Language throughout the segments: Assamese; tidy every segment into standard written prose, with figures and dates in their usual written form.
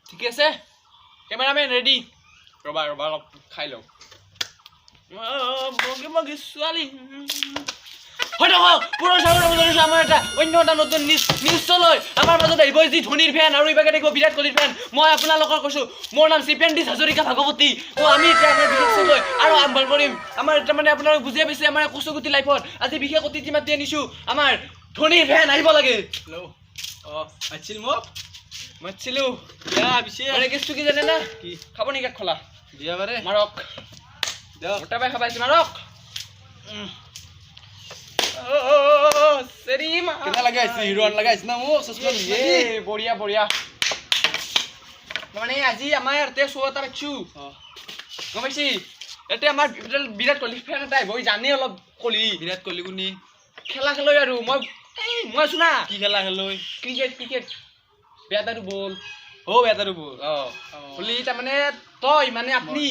ঠিক আছে কেমেৰামেন ৰেডি ৰবা ৰবা অলপ খাই লওঁ মগি ছোৱালী হয় পুৰৰ চাগৰ আমাৰ এটা অন্য এটা নতুন নিশ্চয় আমাৰ মাজত আহিব যি ধোনীৰ ফেন আৰু ইবাগে দেখিব বিৰাট কোহলিৰ ফেন মই আপোনালোকৰ কৈছোঁ মোৰ নাম চিপেণ্ডিছ হাজৰিকা ভাগৱতী আমি এতিয়া আমাৰ বিশেষকৈ আৰু আহ্বান কৰিম আমাৰ এটা মানে আপোনালোক বুজিয়ে পাইছে আমাৰ কচুগুটি লাইফত আজি বিশেষ অতিথি মাতি আনিছোঁ আমাৰ ধোনীৰ ফেন আহিব লাগে হেল্ল' অঁ মাতিছিল মোক মাতিছিলোঁ পিছে কেছটো কি জানে না কি খাব নেকি খোলা দিয়া বাৰে মাৰক মোটা পাই খাবাইছে মাৰক বঢ়িয়া বঢ়িয়া মানে আজি আমাৰ ইয়াতে শ্ব' এটা পাইছোঁ গম পাইছি ইয়াতে আমাৰ বিৰাট কোহলি ফেন এটা আহিব জানে অলপ কোহলি বিৰাট কোহলি কোনি খেলা খেলৈ আৰু মই আছো না কি খেলা খেলৈ ক্ৰিকেট বেট আৰু বল বেট আৰু বল কোহলি তাৰমানে তই মানে আপুনি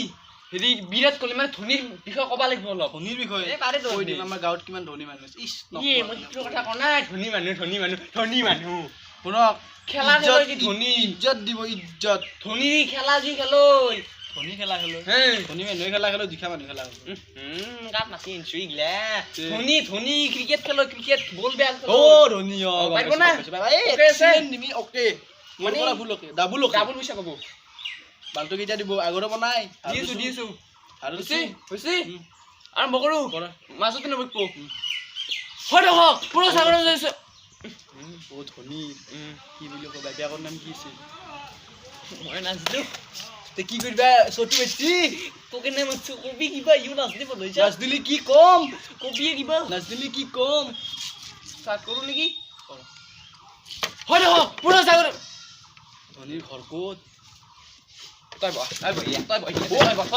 হেৰি বিৰাট কোহলি মানে ধোনীৰ বিষয়ে ক'ব লাগিব অলপ ধোনীৰ বিষয়ে আমাৰ গাঁৱত কিমান ধনী মানুহ আছে কথা কোৱা নাই ধনী মানুহ শুনক খেলা ধনী ইজ্জত দিব ইজ্জত ধনী খেলা যি খেলৈ ধনী খেলা খেলৈ ধনী মানুহে খেলা খেলৈ দিখা মানুহ খেলা গাত মাতি আনিছো ইগলা ধনী ক্ৰিকেট খেলো ক্ৰিকেট বল বেল ধনী পাৰিব না অকে মানে ডাবুল পইচা পাব বালটো কেতিয়া দিব আগৰে বনাই দিছো আৰু হৈছে আৰম্ভ কৰো মাজতে নবকব হয় দেখক পুৰা সাগৰ যাইছে বহুত ধনী কি বুলি কয় বাইকৰ নাম কি আছিল মই নাজনো তে কি কৰিবা ছটু বেছি তোকে নাম কবি কিবা ইউ নাজনি বলৈছা নাজদিলি কি কম কবি কিবা নাজদিলি কি কম স্টার্ট কৰো নেকি হয় দেখক পুৰা সাগৰ ধনীৰ ঘৰ ক'ত তই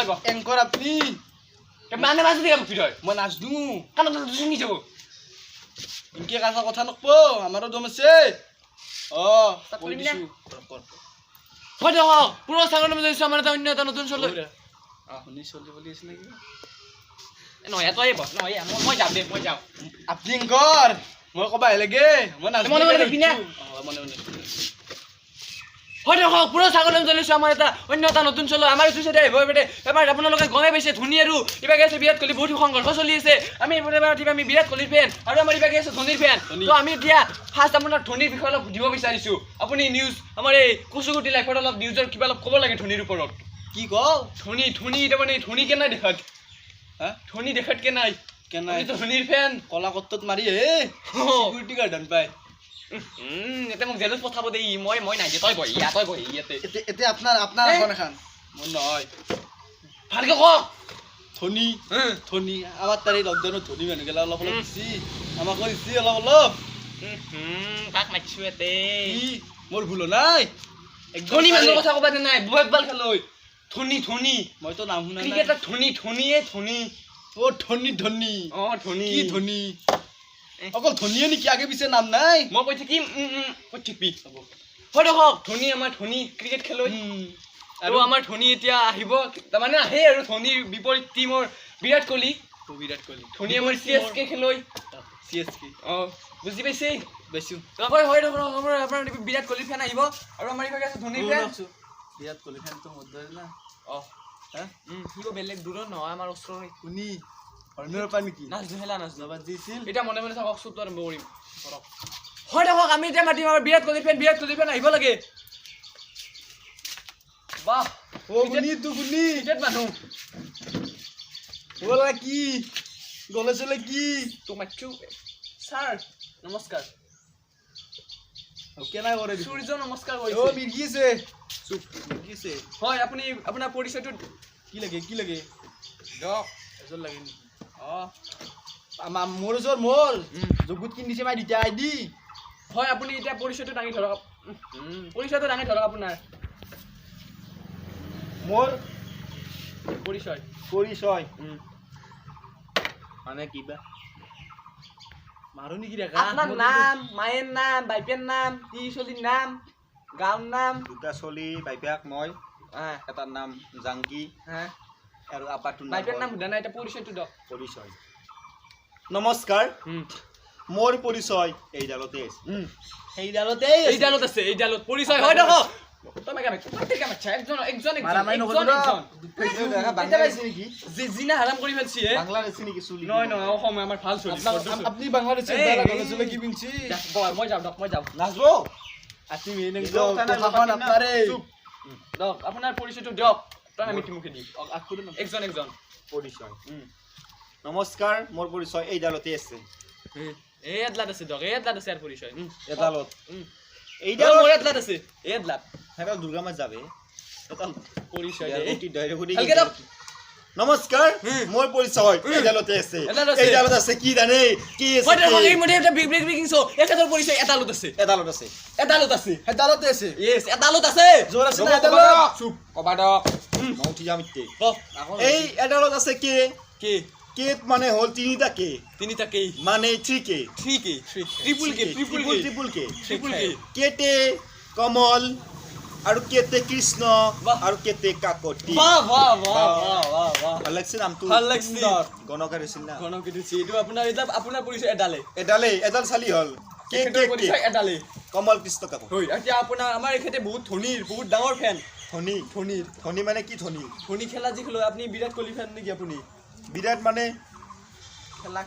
বহ এংকৰ আপনি মানে নাচ দিয়া ভিতৰত মই নাচদো কাণত শুনি যাব ইনকে কাছা কথা নকব আমাৰো দম আছে কৈ দিছো হয় দেখক পুৰা সাগৰ নাম যাইছো আমাৰ এটা অন্য এটা নতুন চলে শুনি চলি বলি আছে নেকি নহয় তই বহ নহয় মই যাম দে মই যাওঁ আপনি এংকৰ মই কবা লাগে মই নাচ মনে হয় দেখক পুৰা সাগৰ নাম চলিছো আমাৰ এটা অন্য এটা নতুন চলো আমাৰ এইটো চাইডে আহিব বেটে এবাৰ আপোনালোকে গমে পাইছে ধোনী আৰু ইবাগে আছে বিৰাট কোহলি বহুত সংঘৰ্ষ চলি আছে আমি আমি বিৰাট কোহলিৰ ফেন আৰু আমাৰ ইবাগে আছে ধোনীৰ ফেন তো আমি এতিয়া ফাৰ্ষ্ট আপোনাৰ ধোনীৰ বিষয়ে অলপ সুধিব বিচাৰিছোঁ আপুনি নিউজ আমাৰ এই কচুগুটি লাইফত অলপ নিউজৰ কিবা অলপ ক'ব লাগে ধোনীৰ ওপৰত কি কওঁ ধোনী তাৰমানে ধোনী কেনাই দেখাত ধোনী দেখাত কেনাই ধোনীৰ ফেন কলা কট্টত মাৰি চিকিউৰিটি গাৰ্ডন পায় এতিয়া মোক জেলত পঠাব দেই মই নাই তই বহি ইয়াতে এতিয়া আপোনাৰ এখন এখন মোৰ নহয় ভালকে কওক ধনী আমাৰ তাৰে লকডাউনত ধনী মানুহগিলা অলপ দিছি আমাক দিছি অলপ কাক মাতিছো ইয়াতে মোৰ ভুল নাই ধনী মানুহৰ কথা ক'বা নাই বল খেলৈ ধনী মইতো নাম শুনা নাই ক্ৰিকেটত ধনীয়ে ধনী ধনী কি ধনী অকল ধনীয়ে নেকি আগে পিছে নাম নাই মই কৈ থাকিম কৈ থাকিবি হয় দেখক ধনী আমাৰ ধনী ক্ৰিকেট খেলৈ আৰু আমাৰ ধনী এতিয়া আহিব তাৰমানে আহে আৰু ধনীৰ বিপৰীত টিমৰ বিৰাট কোহলি ধনী আমাৰ CSK খেলৈ বুজি পাইছে হয় দেখক আপোনাৰ বিৰাট কোহলি ফেন আহিব আৰু আমাৰ ইভাগে আছে ধনীৰ ফেন বিৰাট কোহলি ফেনটো মধ্যে না কিবা বেলেগ দূৰত নহয় আমাৰ ওচৰৰে শুনি অন্যৰ পা নেকি নাচো দিছিল এতিয়া মনে থাকক চুপ আৰম্ভ কৰিম হয় দেখক আমি এতিয়া মাতিম আমাৰ বিৰাট কোহলি ফেন আহিব লাগে বাহ গুনি ক্ৰিকেট মানুহ বলা কি গলে চলে কি তোক মাতিছো ছাৰ নমস্কাৰ কেনে কৰে সূৰ্য নমস্কাৰ কৰিছে মিৰ্গিছে চুপ মিৰ্গিছে হয় আপুনি আপোনাৰ পৰিচয়টো কি লাগে দক এজন লাগে নেকি মোৰ ওচৰ মোৰ জগুত কিনিছে মাই দুটা আইডি হয় আপুনি এতিয়া পৰিচয়টো দাঙি ধৰক আপোনাৰ মোৰ পৰিচয় মানে কিবা মাৰো নেকি ৰেখা আপোনাৰ নাম মায়েৰ নাম বাইপেৰ নাম চলিৰ নাম গাঁৱৰ নাম দুটা চলি বাইপেক মই এটাৰ নাম জাংকি আৰু আপাটোৰ বাইপেৰ নাম সোধা নাই এটা পৰিচয়টো দিয়ক পৰিচয় নমস্কাৰ মোৰ পৰিচয় এইডালতে আছে এইডালত আছে এইডালত পৰিচয় হয় দেখো তুমি কেমন কত কেমন একজন একজন জিনা হাৰাম কৰি ফেলছি হে বাংলাদেশী নেকি চুলি নয় নয় অসম আমাৰ ভাল চলি আপনি বাংলাদেশে বেলা গলে চলে কি পিনছি মই যাও দক মই যাও নাজবো আতি মেনে কথাখন আপনারে দক আপোনাৰ পৰিচয়টো দিয়ক তই আমি মুখে দি একজন একজন পৰিচয় নমস্কাৰ মোৰ পৰিচয় এইডালতে আছে এই এডলাত আছে দক এই এডলাত আছে আৰ পৰিচয় এডালত এইডাল মোৰ এডলাত আছে এই এডলাত হেৰা দুৰ্গা মাছ যাবে এটা পৰিচয় ভালকে দক নমস্কাৰ মোৰ পৰিচয় এইডালতে আছে এইডালত আছে কি জানে কি আছে মই এই মতে এটা বিগ বিগ বিগ শো একাদৰ পৰিচয় এডালত আছে এডালত আছে এডালত আছে হেদালতে আছে ইয়েস এডালত আছে জোর আছে না হেদালত চুপ কবা দক মউঠি যামিতে কওক এই এডালত আছে কে কে কেত মানে হল তিনিটা কে তিনিটা কে মানে 3 কে 3 কে ট্রিপল কে ট্রিপল কে ট্রিপল কে কেতে কমল আৰু কেতে কৃষ্ণ আৰু কেতে কাকতি বাহ বাহ বাহ বাহ বাহ ভাল লাগছে নামটো ভাল লাগছে গণকাৰ আছিল না গণকে দিছি এটো আপোনাৰ পৰিচয় এডালে এডাল চালি হল কে কে পৰিচয় এডালে কমল কৃষ্ণ কাকতি হয় এতিয়া আপোনাৰ আমাৰ এখেতে বহুত ধনীৰ বহুত ডাঙৰ ফ্যান ধনী মানে কি ধনী খেলা যি খেলো আপুনি বিৰাট কোহলি ফ্যান নেকি আপুনি বিৰাট মানে খেলা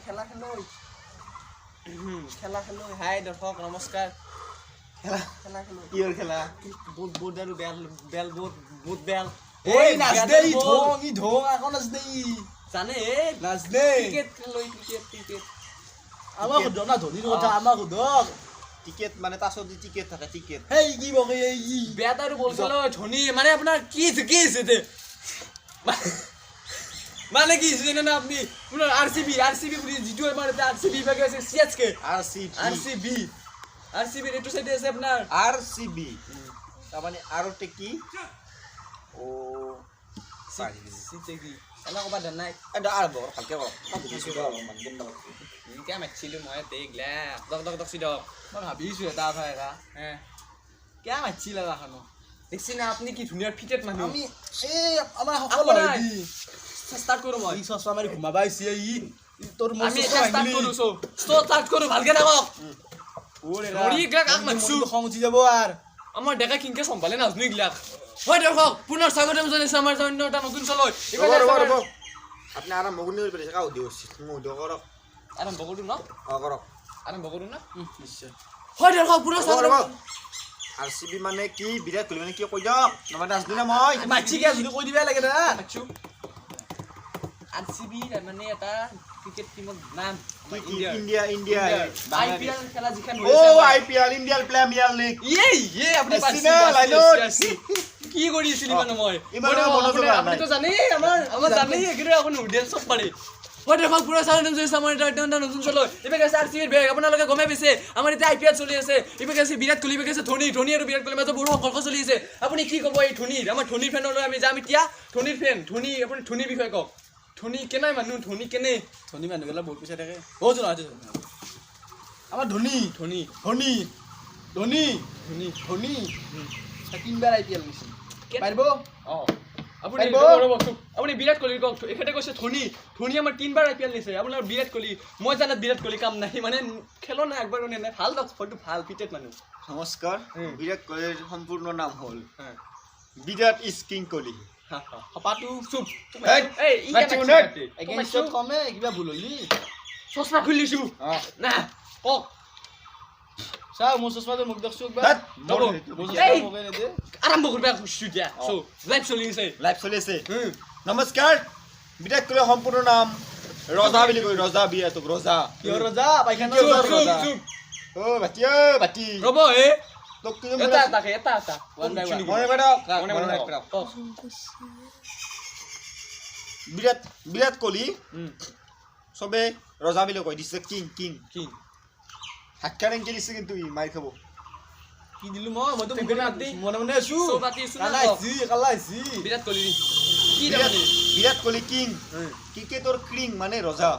খেলো হাই দৰ্শক নমস্কাৰ খেলা খেলো কিহৰ খেলা বহুত আৰু বেল বহুত বেল ওই নাচ দেই ঢং এখন নাচ দেই জানে নাচ দেই ক্ৰিকেট খেলো ক্ৰিকেট আমাক জনা ধনিৰ কথা আমাক ধক টিকেট মানে তাছত টিকেট থাকে টিকেট হেই কি বকে এই বেট আৰু বল খেলো ধনী মানে আপোনাৰ কি আছে তে মানে কি জানেন না আপনি আপনার আরসিবি পুরি জিতু আমার আরসিবি ভাগে আছে সিএসকে আরসিবি এটু সাইডে আছে আপনার আরসিবি তার মানে আরতে কি ও সিতে কি এলা কবা দেন নাই এটা আর বড় ভালকে কর বুঝিছো মান গম দাও ইনকা মাছিলো মই দেগলা দক সিদক মই ভাবিছো এটা ভাইরা হ্যাঁ কে মাছিলা রাখানো দেখছি না আপনি কি ধুনিয়ার ফিটেট মানুষ আমি এই আমার সকল হইদি স্টার্ট করো মই এই সসা মারি ঘুমাবাইছি এই তোর মোর আমি স্টার্ট করু স্টার্ট করু ভালকে থাকক ওরে নড়ি গলা কাক মাছু খং উঠি যাব আর আমার দেখা কিনকে সম্ভালে নাজনু ইগলাক হয় দর্শক পুনৰ স্বাগতম জনাইছো আমাৰ জন্য এটা নতুন চলয় আপনি আৰম্ভ কৰুন বলে কাউ দিওছি মু দগৰক আৰম্ভ কৰো ন অগৰক আৰম্ভ কৰো না নিশ্চয় হয় দৰ্শক পুনৰ স্বাগতম আরসিবি মানে কি বিরাট কোহলি মানে কি কই যাও নমাতে আসবি না মই মাছি কে যদি কই দিবা লাগে না মাছু আরসিবি মানে এটা ক্রিকেট টিমৰ নাম ইন্ডিয়া আইপিএল খেলা যিখান ও আইপিএল ইন্ডিয়ান প্ৰিমিয়াৰ লিগ ইয়ে আপনি পাচ্ছেন কি কৰিছিল মানে মই আপনি তো জানেই আমাৰ জানেই এগিৰে এখন হোটেল সব পাৰে হয় দেখক পুৰো সাউন্ড জয় সামনে এটা নতুন চলো এবে গেছে আৰসিবিৰ বেগ আপোনালোকে গমে পাইছে আমাৰ এতিয়া আইপিএল চলি আছে এবে গেছে বিৰাট কোহলি এবে গেছে ধনী আৰু বিৰাট কোহলি মাজত বড় সংঘৰ্ষ চলি আছে আপুনি কি ক'ব এই ধনীৰ আমাৰ ধনীৰ ফেনলৈ আমি যাম এতিয়া ধনীৰ ফেন আপুনি ধনীৰ বিষয়ে কওক ধনী কেনে মানুহ ধনী কেনে ধনী মানুহ গলা বহুত পইচা থাকে ও জন আছে আমার ধনী তিনবার আইপিএল মিছি পারবো আপুনি বিৰাট কোহলিৰ কওক এখেতে কৈছে ধনী আমাৰ 3 বাৰ আইপিএল নিছে আপোনাৰ বিৰাট কোহলি মই জানাত বিৰাট কোহলি কাম নাই মানে খেলো না একবাৰ নে নাই ভাল দক ফটো ভাল ফিটেড মানুহ নমস্কাৰ বিৰাট কোহলিৰ সম্পূৰ্ণ নাম হ'ল বিৰাট ইজ কিং কোহলি হপাটো চুপ এই এগেইনস্টত কমে কিবা ভুল হলি চশমা খুলিছো না কক চাও মোৰ চশমাটো মুখ দেখছো একবাৰ আৰম্ভ কৰবা খুশি দিয়া সো লাইভ চলি আছে নমস্কাৰ বিৰাট কোহলিৰ সম্পূৰ্ণ নাম ৰজা বুলি কয় ৰজা বিৰাটক ৰজা কিয় ৰজা পাইখানা ৰজা ও বাতি ৰব এ তোক কি এটা ওয়ান বাই ওয়ান মনে বেটা বিৰাট কোহলি সবে ৰজা বুলি কয় দিছে কিং হাক্কা ৰেংকে দিছে কিন্তু মাই খাব কি দিলু মইতো মনে আছো কালাইছি বিৰাট কোহলি বিৰাট কোহলি কিং ক্ৰিকেটৰ কিং মানে ৰজা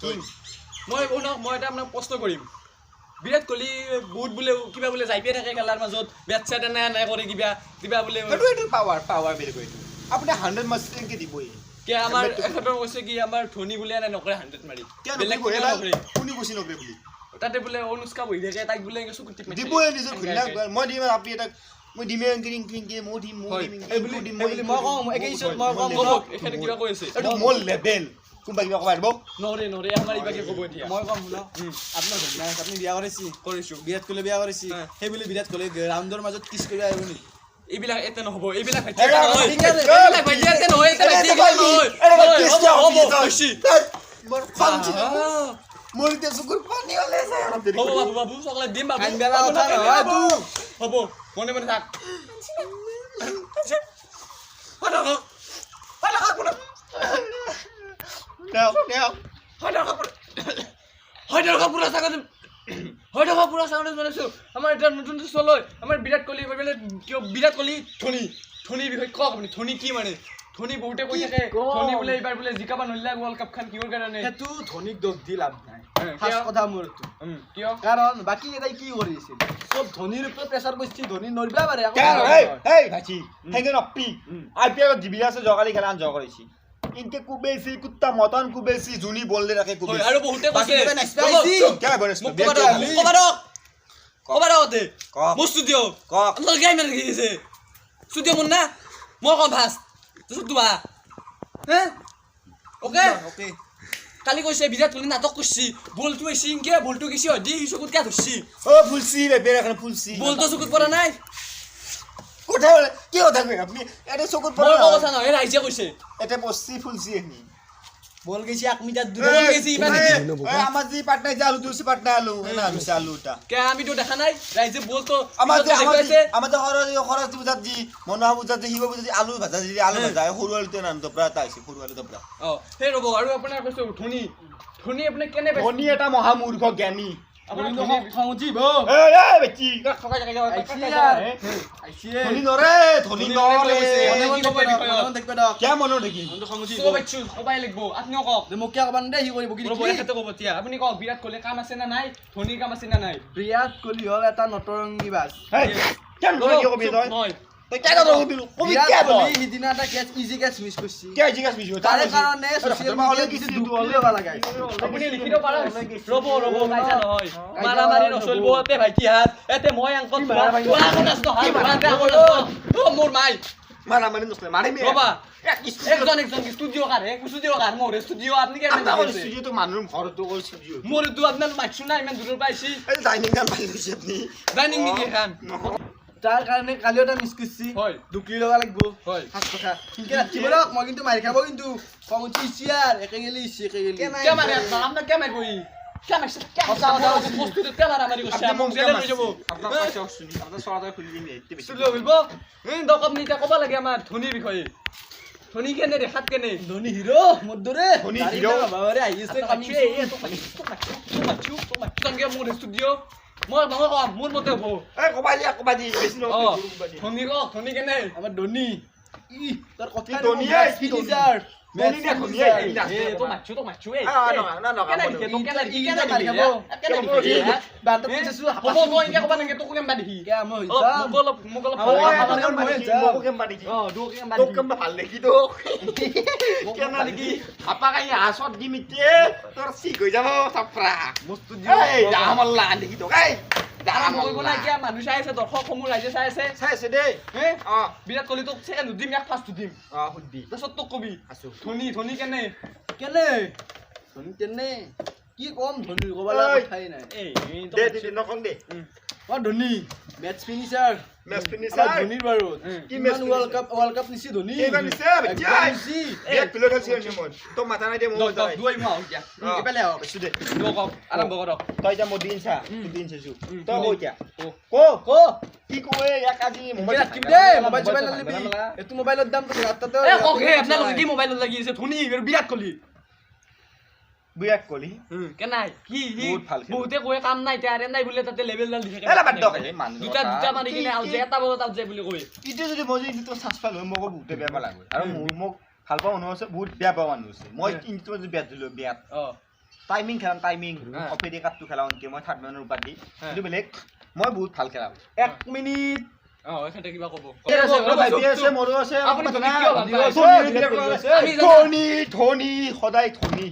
কিং মই এটা আপোনাক প্ৰশ্ন কৰিম বিৰাট কোহলি বহুত বোলে কিবা বোলে যাইপে থাকে খেলাৰ মাজত বেট চেট নাই কৰে কিবা বোলে এইটো পাৱাৰ বুলি কয় এইটো আপুনি 100 মাৰ্কস কেনেকে দিবই কে আমাৰ এখেতৰ কৈছে কি আমাৰ ধোনী বুলি এনে নকৰে 100 মাৰি বেলেগ কোনি কৈছি নকৰে বুলি তাতে বোলে অনুষ্কা বহি থাকে তাইক বোলে চকুত টিপ মাৰি দিবই নিজৰ ঘুৰিলা মই দিম আপনি এটা মই দিমে কিং কিং কি মই দিম এই বুলি মই কওঁ একেই মই কওঁ এখেতে কিবা কৈ আছে এইটো মোৰ লেভেল কোনবা কিবা কবা দিব নৰে আমাৰ ইবাকে ক'ব এতিয়া মই কম শুনা আপোনাৰ ঘটনা আপুনি বিয়া কৰিছো বিৰাট কোহলি বিয়া কৰিছি সেই বুলি বিৰাট কোহলি ৰাউণ্ডৰ মাজত কিছ কৰি আহিব নেকি এইবিলাক এতে নহব এইবিলাক ভাইটি নহয় এইবিলাক ভাইটি এতে নহয় এতে ভাইটি নহয় মোৰ ফাংচি মোৰ তে চকুৰ পানী ওলাই যায় হ'ব বাবু চকলেট দিম বাবু বেলা কথা নহয় তু হ'ব মনে মনে থাক আমাৰ এতিয়া নতুন চলয় আমাৰ বিৰাট কোহলি বিৰাট কোহলি ধোনী বিষয়ে কওক আপুনি ধোনী কি মানে ধোনী বহুতে কৈ থাকে ধোনী বোলে এইবাৰ বোলে জিকাব নোৱাৰিলে ৱৰ্ল্ড কাপ খান কিহৰ কাৰণে সেইটো ধোনীক দোষ দি লাভ নাই ফাৰ্ষ্ট কথা মোৰ কিয় কাৰণ বাকী এটাই কি কৰিছিল চব ধোনীৰ ওপৰত প্ৰেছাৰ কৰিছিল ধোনী নৰিবা পাৰে এই ভাইছি হেগে নপি আইপিএল জিবি আছে জগালি খেলা আন জগাইছি ইনকে কুবেছি কুত্তা মতন কুবেছি জুনি বললে রাখে কুবেছি আৰু বহুতে কৈছে কে বনছ কবাৰতে মোৰ ষ্টুডিঅ আপোনালোক গাই মানে দেখিছে ষ্টুডিঅ মোৰ না মই কম ফাষ্ট দুবা হে ওকে ওকে কালি কৈছে বিৰাট কোহলি নাটক কৰিছি বলটো এসি ইনকে বলটো গেছি হদি চকুত কা ধরছি ও ফুলসি রে বের এখন ফুলসি বলটো চকুত পড়া নাই কোথায় কি কথা কই আপনি এটা চকুত পড়া বল কথা নহয় রাইজে কৈছে এটা পসি ফুলসি এনি বল গেছি 1 মিটার দূরে বল গেছি ইমান আমার জি পাটনা যা আলু দুসি পাটনা আলু না আমি আলুটা কে আমি তো দেখা নাই রাইজে বলতো আমাদের খরচ বুঝাত জি মনোহা বুঝাত হিব বুঝাত আলু ভাজা জি আলু ভাজা সরু আলুতে নান তো প্রায় তাইছে সরু আলু তো প্রায় হে ৰব আৰু আপোনাৰ কৈছে ধোনী আপুনি কেনে পাইছে ধনী এটা মহামূৰ্খ জ্ঞানী আপোনাৰ খংজিব এই এই বেটি ঠকাই জায়গা ধনী নৰে ধনী নৰে কে মনো দেখি সবাই লিখব আপনিও কওক মোক কিয় কবান দে হি কৰিব কি ৰব এখেতে ক'ব এতিয়া আপুনি কওক বিৰাট কোহলি কাম আছে না নাই ধোনীৰ কাম আছে না নাই বিৰাট কোহলি হল এটা নটৰংগী বাজ হেই কেন ধনী কবি তই নহয় তই কেন ধনী কবি কবি বিৰাট কে কোহলি সিদিনা এটা কেচ ইজি কেচ মিছ কৰিছি কে জিগাস বিজু তাৰে কাৰণে সোশ্যাল মিডিয়াত কিছু দুখ কৰিব লাগে আপুনি লিখিব পাৰে ৰব কাইজা নহয় মাৰামাৰি নচলিব এতে ভাইটি হাত এতে মই আংকল মোৰ মাই মাৰামাৰি নসলে মাৰি মে ৰবা একজন ষ্টুডিঅ কাৰ মোৰ ষ্টুডিঅ আপনি কেন স্টুডিও তো মানুষ ঘৰ তো কই স্টুডিও মোৰ তো আপনাৰ মাইছু না ইমান দূৰৰ পাইছি এই ডাইনিং কাম পাইছি আপনি ডাইনিং নেকি খান তাৰ কাৰণে কালিও এটা মিছ কৰিছি হয় দুকলি ল'ব লাগিব হয় ফাৰ্ষ্ট কথা কিনকে ৰাখিব ৰক মই কিন্তু মাৰি খাব কিন্তু খং উঠিছি আর একে গেলি ইছি একে গেলি কে মারে আপনার কে মারবো কে মারছে কে প্রস্তুত কে মারামারি করছে মোক জেলে লৈ যাব আপনার কাছে শুনি আপনার সরাতে খুলি দিন এতে বেশি ষ্টুডিঅ বলবো দক আপনি এটা কবা লাগে আমার ধোনীৰ বিষয়ে ধোনী কেনে দেখাত কেনে ধনী হিৰো মোৰ দৰে ধনী হিৰো বাবাৰে আহিছে কামিছে মোৰ ষ্টুডিঅ মই কম মোৰ মতে হ'ব এই কবাদি বেশি ন ধোনী কেনে আমাৰ ধনী ই তোৰ কথা ধনী ফিনিচাৰ ধনী না ধনী তো মাছু না বাত পিছছু হ'ব মই ইনকে কবা নাগে তোক কেমবা দেখি কে মই মোক অলপ তোক কেমবা ভাল দেখি তো কেনা দেখি আপা কাই হাসত দি মিতে তোর সি কই যাব সাপরা বস্তু এই আমার লা দেখি তো এই দাৰা মই গলা এতিয়া মানুহ চাই আছে দৰ্শক সমূহ ৰাইজে চাই আছে চাইছে দে হে বিৰাট কোহলি তোক সেকেন্ড দিম ইয়াক ফাৰ্ষ্ট দিম হুদ্দি তাৰছত তোক কবি আছো ধোনী কেনে কেনে ধনী কেনে কি কম ধনী কবালা কথাই নাই দে নকং দে অ ধনী ম্যাচ ফিনিচাৰ ম্যাচ ফিনিচাৰ ধনীৰ বাৰু কি ম্যাচ ওয়ার্ল্ড কাপ নিছি ধনী কেবা নিছে নিছি এক কিলো খেলছি নি মই তো মাথা নাই দে মই দুই মাহ এতিয়া এবেলে আও বেছি দে কওক আৰম্ভ কৰক তই যা মই দিন চাইছো তই কই এতিয়া ক কি কয় এক আজি মোবাইল কিম দে মোবাইল লবি এটো মোবাইলৰ দাম তো ৰাততে এ কক হে আপোনালোকে কি মোবাইলত লাগি আছে ধোনী বিৰাট কোহলি বিৰাট কোহলি কেনাই কি বহুত ভাল বহুতে কয় কাম নাই তাৰে নাই বোলে তাতে লেভেল ডাল দি থাকে এলা বাদ দক মানুহ দুটা মাৰি কিনে আউট যায় এটা বলত আউট যায় বুলি কয় ইটো যদি মই যদি তো সাসফাল হয় মোক বহুতে বেয়া লাগে আৰু মোক ভাল পাওঁ মানুহ আছে বহুত বেয়া পাওঁ মানুহ আছে মই কিন্তু যদি বেয়া দিলো বেয়া টাইমিং খেলাম টাইমিং অফেডি কাটটো খেলাও কি মই থাৰ্ড মেনৰ উপাধি কিন্তু বেলেগ মই বহুত ভাল খেলাম 1 মিনিট এখেতে কিবা ক'ব ভাইটি আছে মোৰো আছে আপুনি কথা ধনী নাই। কিয় ভাল পায়? ধনী, ধনী ধনী সদায় ধনী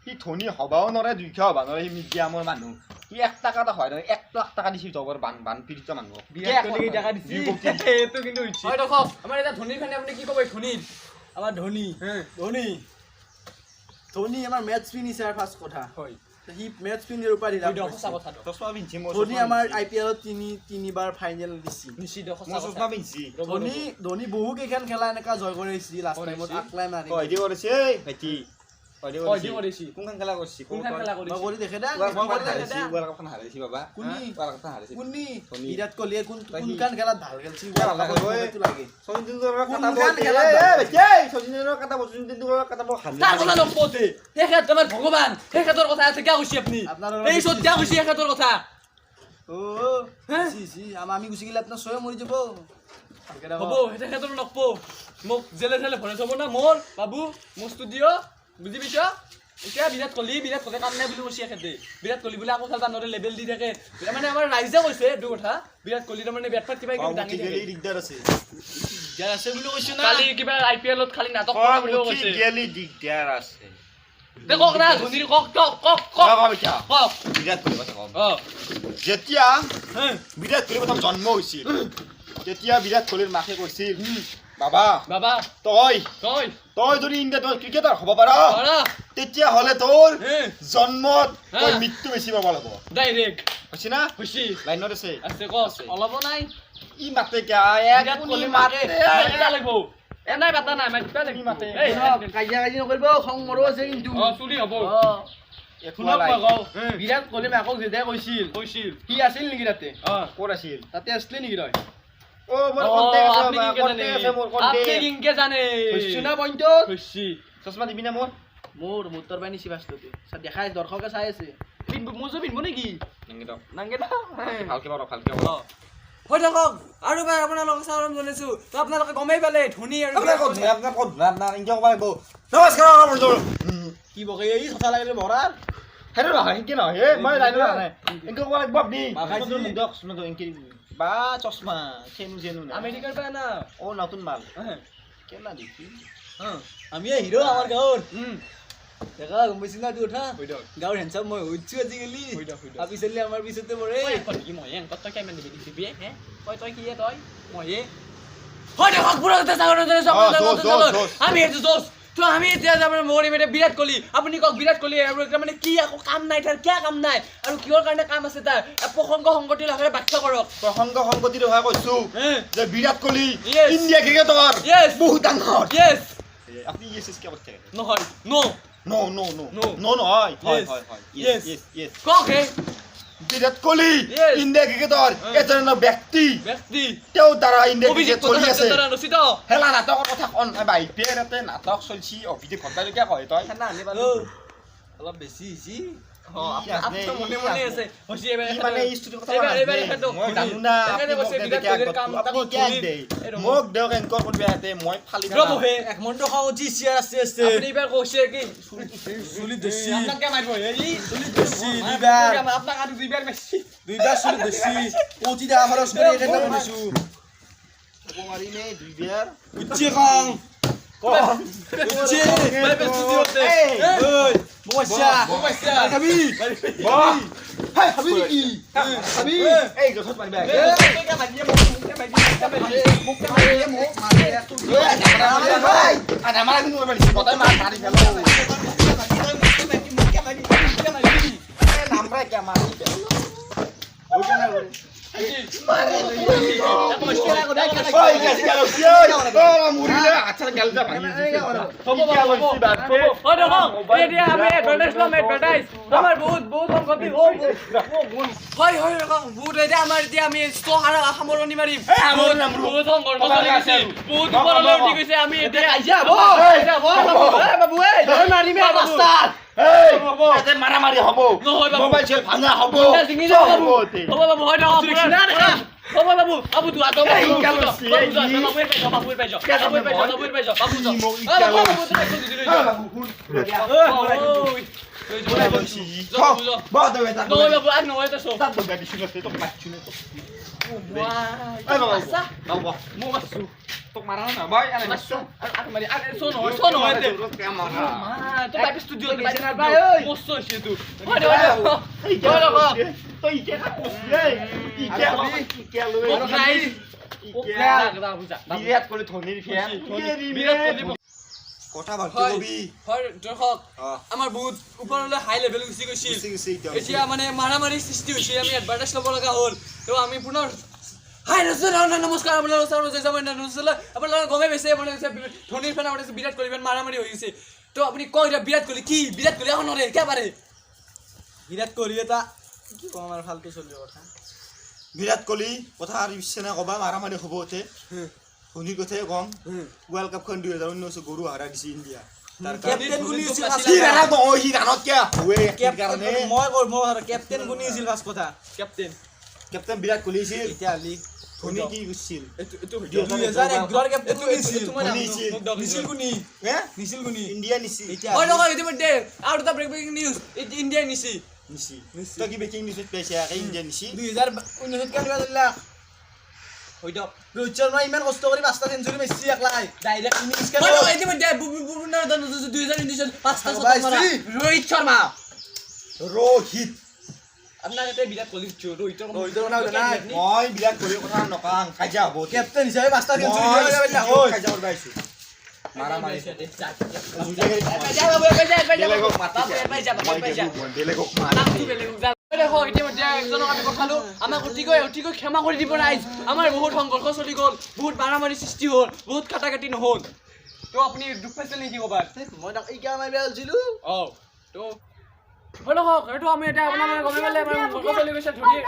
সি ধনী হবাও নোৱাৰে দুখীয়া হবা নোৱাৰে সি মিডিয়ামৰ মানুহ সি 1 টকা এটা হয় 1 লাখ টকা দিছিল জবৰ বান পীড়িত মানুহ বিৰাট কোহলি কেই টকা দিছি এইটো কিন্তু উঠি হয় দেখক আমাৰ এটা ধনীৰ কাৰণে আপুনি কি ক'ব ধনীৰ আমাৰ ধনী ধনী আমাৰ মেথ ফিনিচাৰ ফাৰ্ষ্ট কথা হয় সি মেথ ফিনিচাৰ উপাধি লাভ সঁচা কথাটো চশমা পিন্ধছি ধনী আমাৰ IPL-ত তিনিবাৰ ফাইনেল দিছি নিশ্চিত মই চশমা পিন্ধছি ধনী বহু কেইখন খেলা এনেকা জয় কৰি আহিছি লাষ্ট টাইমত আকলাই মাৰি কয় দি কৰিছে ভাইটি কয় দি কৰিছে কোনখন খেলা কৰিছে মই কৰি দেখে দে ৱৰ্ল্ড কাপখন হাৰাইছি বাবা কোনি ৱৰ্ল্ড কাপখন হাৰাইছি কোনি ধনী। বিৰাট কোহলিয়ে কোনখন খেলাত ভাল খেলছি ভাল লাগে ঐ। সেইটো লাগে শচীন তেণ্ডুলকাৰৰ কোনখন কাটাব খেলাত শচীন তেণ্ডুলকাৰৰ কাটাব শচীন তেণ্ডুলকাৰৰ কাটাব তাৰ কথা নকওঁতে সেই ক্ষেত্ৰত আমাৰ ভগৱান সেই ক্ষেত্ৰৰ কথা আছে কিয় কৈছে আপুনি আপোনাৰ এই চত কিয় কৈছে সেই ক্ষেত্ৰৰ কথা আমি গুচি গেলে আপোনাৰ চয়ে মৰি যাব হ'ব সেই ক্ষেত্ৰত নকব মোক জেলে জেলে ভৰাই থব না মোৰ বাবু মোৰ ষ্টুডিঅ' বুজি পাইছ এতিয়া বিৰাট কোহলি কাম নাই বুলি কৈছে এখেতে বিৰাট কোহলি বোলে আকৌ খেলবা নোৱাৰে লেবেল দি থাকে মানে আমাৰ ৰাইজে কৈছে এইটো কথা বিৰাট কোহলি তাৰমানে বেটপাত কিবা কিবি দাঙি থাকে দিগদাৰ আছে বুলি কৈছো না কালি কিবা IPL-ত খালি নাটক কৰা বুলিও কৈছে গেলি দিগদাৰ আছে কক না ধনীৰ কক বিৰাট কোহলি কথা কম অ যেতিয়া বিৰাট কোহলি প্ৰথম জন্ম হৈছিল তেতিয়া বিৰাট কোহলিৰ মাকে কৈছিল বাবা তই যদি ইণ্ডিয়াত ক্ৰিকেটাৰ হ'ব পাৰ তেতিয়া হ'লে তোৰ জন্মত তই মৃত্যু বেছি পাব লাগিব ডাইৰেক্ট হৈছে না খুশি লাইনত আছে আছে কস অলপ নাই ই মাতে কিয়া বিৰাট কোহলি মাতে এটা লাগিব এনাই বাতা নাই মাতিবা লাগি মাতে এই কাজিয়া নকৰিব খং মৰো আছে কিন্তু চুলি হ'ব শুনক মই কওঁ বিৰাট কোহলি মাকক যেতিয়া কৈছিল সি আছিল নেকি তাতে ক'ত আছিল তাতে আছিলে নেকি তই অ মোৰ কন্টেক্ট আছে মোৰ আপনি কন্টেক্ট কিংকে জানে শুনা পইণ্টত খুশি চশমা দিবি না মোৰ মোটৰ পাই নিছি বাস্ততে দেখাই দৰ্শকে চাই আছে মোজো পিনব নেকি নাংগে ভালকে বাৰু হৈ থাকক আৰু এবাৰ আপোনালোকক স্বাগতম জনাইছো তো আপোনালোকে গমেই পালে ধনী আৰু নমস্কাৰ কি বকে এই চচা লাগিলে ভৰাৰ সেইটো নহয় সেনকে নহয় মই লাইনত নাই এনেকে ক'ব লাগিব আপুনি বা চশমা চেনু আমেৰিকাৰ পৰা না অ নতুন মাল কেলা দেখি আমি হিৰো আমাৰ গাঁৱৰ দেখা গম পাইছি না কথা গাঁৱৰ হেণ্ডচাম মই হৈছো আজিকালি পিছলি আমাৰ পিছতে পৰে মই এংকত তই কেমেন দিবি দিবি হে তই কি তই মই হৈ থাকক পুৰা কথা স্বাগতম জনাইছো আমি এইটো জোস তো আমি এতিয়া আমাৰ মৰি মেৰে বিৰাট কোহলি আপুনি কক বিৰাট কোহলি আৰু মানে কি আকৌ কাম নাই তাৰ কিয় কাম নাই আৰু কিহৰ কাৰণে কাম আছে তাৰ প্ৰসংগ সংগতিৰ আকাৰে ব্যাখ্যা কৰক প্ৰসংগ সংগতিৰ কথা কৈছো যে বিৰাট কোহলি Yes. ইণ্ডিয়া ক্ৰিকেটৰ Yes. বহুত ডাঙৰ ইয়েস আপুনি ইয়েস ইয়েস কি কৈছে নহয় নো নো নো নো নো নহয় হয় Yes. হয় হয় Yes. ইয়েস ইয়েস কক হে বিৰাট কোহলি Yes. ইণ্ডিয়া ক্ৰিকেটৰ এজন ব্যক্তি ব্যক্তি তেওঁ দ্বাৰা ইণ্ডিয়া অভিজিৎ ক্ৰিকেট চলি আছে দ্বাৰা ৰচিত হেলা নাটকৰ কথা কন IPL তে নাটক চলছি অভিজিৎ ভট্টাচাৰ্য কয় তই খানা আনি পালো অলপ বেছি হৈছে আপনি মনে মনে আছে হসি এবারে ই মানে ইষ্টুৰ কথা এবাৰে খেতো মই জানো না এখানে বসে বিৰাট কোহলিৰ কাম তাকো মোক দেওক এনকৰ কৰিব ইয়াতে মই ফালি রবো হে এক মন্টো খাও উঠি চেয়ার আছে আছে আপনি এবার কইছে কি চুলি দছি আপনাকে মারবো এই চুলি দছি দুইবার আপনাকে আর দুইবার মেসি দুইবার চুলি দছি পৌঁছি দেখা খরচ করে এখানে বনিছো মাৰিলে দুই বিয়াৰ উচ্চে কং উচ্চে ওই বসা বসা খাবি বাহ হাই খাবি কি খাবি এই গছত মাৰিবা আমাৰ কিন্তু বতাই মাৰ মাৰি গেল নামৰা কে মাৰি ওই কেন কৰে সামৰণি মাৰিম মাৰামাৰি হব মোবাইল চেল ভাঙা হব তোক মাৰা না ভাই আৰে তই কে বিৰাট কোহলি ধোনিৰ ফেন কথা ভালকে কবি দৰ্শক আমাৰ বহুত ওপৰলৈ হাই লেভেল গুচি গৈছিল এতিয়া মানে মাৰামাৰী সৃষ্টি হৈছে আমি এডভাৰটাইজ ল'ব লগা হ'ল তো আমি পুনৰ হাই নমস্কাৰ আপোনালোকৰ গমে পাইছে ধোনিৰ ফেন আমাৰ বিৰাট কোহলি ফেন মাৰামাৰী হৈ গৈছে তো আপুনি কয় এতিয়া বিৰাট কোহলি কি বিৰাট কোহলি এখন নৰে একেবাৰে বিৰাট কোহলি এটা কি কম আৰু ফালতু চলিব কথা বিৰাট কোহলি কথা আৰু বিচনা কবা মাৰামাৰী হ'ব উঠে ধোনিৰ কথাই কম ৱৰ্ল্ড কাপখন 2019 গৰু হাৰা দিছে ইণ্ডিয়া কেপ্টেইন গুনি আছিল কেপ্টেইন গুনি আছিল ফাৰ্ষ্ট কথা কেপ্টেইন বিৰাট কোহলি আছিল এতিয়া আলি ধোনি কি কৰিছিল 2011 কেপ্টেইন গুনি আছিল নিছিল গুনি ইণ্ডিয়া নিছিল হয় নহয় ইতিমধ্যে আৰু এটা ব্ৰেকিং নিউজ ইণ্ডিয়া নিছি তই কি ব্ৰেকিং নিউজ পাইছে ইণ্ডিয়া নিছিল 2019 কেনেকুৱা দিলা হয়তো ৰোহিত শৰ্মা ইমান কষ্ট কৰি 5টা সেঞ্চুৰী মেছি একলাই ডাইৰেক্ট ইনিংছ খেল হয় ইতিমধ্যে 2019 5টা ৰোহিত শৰ্মা ৰোহিত আপোনাৰ এতে বিৰাট কোহলি ৰোহিতৰ নাই মই বিৰাট কোহলিৰ কথা নকাং কাজিয়া হ'ব কেপ্টেইন হিচাপে 5টা সেঞ্চুৰী খেলিলা কাজিয়া কৰিব আহিছো মাৰা মাৰি দেখো ইতিমধ্যে একজনক আমি পঠালো আমাক অতিকৈ ক্ষমা কৰি দিব ৰাইজ আমাৰ বহুত সংঘৰ্ষ চলি গ'ল বহুত মাৰামাৰী সৃষ্টি হ'ল বহুত কাটাকাটি নহ'ল তো আপুনি দুখ পাইছিল নেকি ক'বাত মই তাক ইকা মাৰিব আলছিলো তো হয় নহওক এইটো আমি এতিয়া আপোনাৰ গমে পালে আমাৰ সংঘৰ্ষ চলি গৈছে ধুনীয়া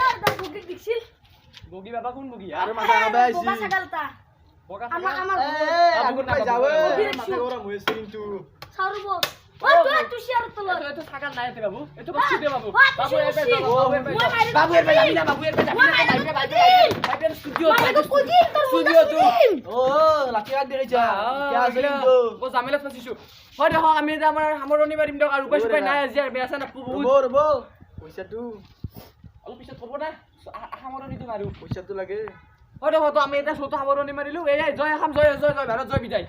বগী বাবা কোন বগী আৰু মাথা কাবা আইছি বগা আমাৰ যাওৱে মাথা গৰম হৈ আছে কিন্তু সারব ও তুই শেয়ার তোলা এটো থাকা নাই তে বাবু এটো কচ্ছি দে বাবু বাবু এর যাবি না বাবু এর বাইবে স্টুডিও তো ও লাকি আগ দেখাইছা কে আছে কিন্তু ও জামেলা ফাসিছো হয় দেখো আমি যে আমাৰ সামৰণি মাৰিম দক আৰু উপায় সুপায় নাই আজি বেয়া আছে না বহুত ৰব পইচাটো অলপ পিছত হ'ব না সামৰণিটো মাৰো পইচাটো লাগে হয় দেখো তো আমি এটা ছোট সামৰণি মাৰিলো এই জয় খাম জয় ভাৰত জয় বিদায়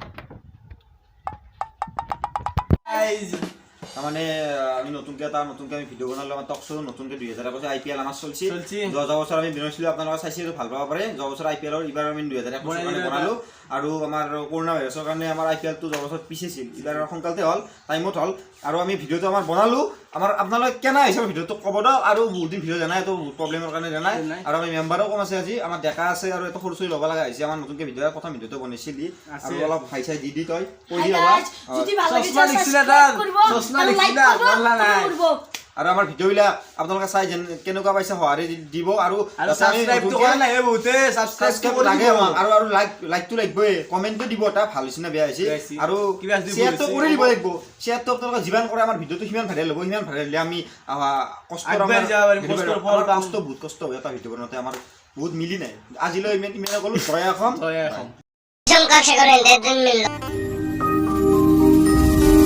তাৰমানে আমি নতুনকৈ আমি ভিডিঅ' বনালোঁ আমাৰ টক শ্ব' নতুনকৈ 2021 IPL আমাৰ চলছি যোৱা বছৰ আমি বিনৈছিলোঁ আপোনালোকে চাইছে ভাল পাব পাৰে যোৱা বছৰ IPL-ৰ এইবাৰ আমি 2021 কাৰণে বনালোঁ আৰু আমাৰ কৰোণা ভাইৰাছৰ কাৰণে আমাৰ IPL-টো যোৱা বছৰ পিছেছিল এইবাৰ সোনকালতে হ'ল টাইমত হ'ল আৰু আমি ভিডিঅ'টো আমাৰ বনালোঁ আমাৰ আপোনালোকে কেনে হৈছে ভিডিঅ'টো ক'ব দিয়ক আৰু বহুত দিন ভিডিঅ' জানাই এইটো প্ৰব্লেমৰ কাৰণে জানাই আৰু আমি মেম্বাৰো কম আছে আজি আমাৰ ডেকা আছে আৰু এটা সৰু চুৰি ল'ব লগা হৈছে আমাৰ নতুনকৈ ভিডিঅ' প্ৰথম ভিডিঅ'টো বনাইছিলি আৰু অলপ হাই চাই দি তই কৈ দি ল'বা চশমা লিখিছিলা তাত চশমা লিখিছিলা বললা নাই আৰু আমাৰ ভিডিঅ'বিলাক আপোনালোকে চাই যেন কেনেকুৱা পাইছে সঁহাৰি দিব আৰু সাবস্ক্ৰাইবটো কৰা নাই বহুতে সাবস্ক্ৰাইব লাগে আৰু লাইকটো লাগিবই কমেণ্টটো দিব এটা ভাল হৈছে না বেয়া হৈছে আৰু শ্বেয়াৰটো কৰি দিব লাগিব শ্বেয়াৰটো আপোনালোকে যিমান কৰে আমাৰ ভিডিঅ'টো সিমান ভাইৰেল হ'ব সিমান ভাইৰেল হ'লে আমি কষ্ট বহুত কষ্ট হয় এটা ভিডিঅ' বনাওঁতে আমাৰ বহুত মিলি নাই আজিলৈ ইমান ক'লো জয় অসম